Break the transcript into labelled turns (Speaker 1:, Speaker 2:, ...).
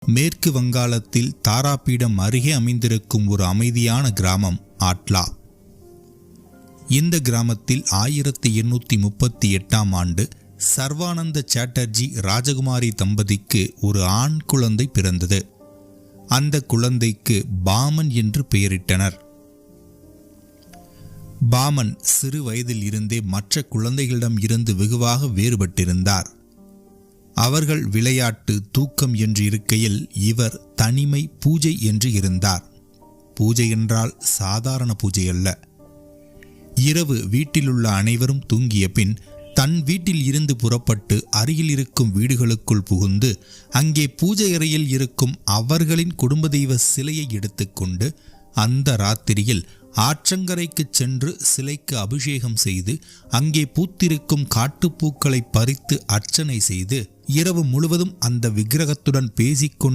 Speaker 1: மேற்கு வங்காளத்தில் தாராபீடம் அருகே அமைந்திருக்கும் ஒரு அமைதியான கிராமம் ஆட்லா. இந்த கிராமத்தில் 1838ஆம் ஆண்டு சர்வானந்த சாட்டர்ஜி ராஜகுமாரி தம்பதிக்கு ஒரு ஆண் குழந்தை பிறந்தது. அந்த குழந்தைக்கு பாமன் என்று பெயரிட்டனர். பாமன் சிறு வயதில் இருந்தே மற்ற குழந்தைகளிடம் இருந்து வெகுவாக வேறுபட்டிருந்தார். அவர்கள் விளையாட்டு, தூக்கம் என்று இருக்கையில் இவர் தனிமை, பூஜை என்று இருந்தார். பூஜை என்றால் சாதாரண பூஜை அல்ல. இரவு வீட்டிலுள்ள அனைவரும் தூங்கிய பின் தன் வீட்டில் இருந்து புறப்பட்டு அருகில் இருக்கும் வீடுகளுக்குள் புகுந்து அங்கே பூஜை அறையில் இருக்கும் அவர்களின் குடும்ப தெய்வ சிலையை எடுத்துக்கொண்டு அந்த ராத்திரியில் ஆற்றங்கரைக்கு சென்று சிலைக்கு அபிஷேகம் செய்து அங்கே பூத்திருக்கும் காட்டுப்பூக்களை பறித்து அர்ச்சனை செய்து இரவு முழுவதும் அந்த விக்கிரகத்துடன் பேசிக்கொண்டு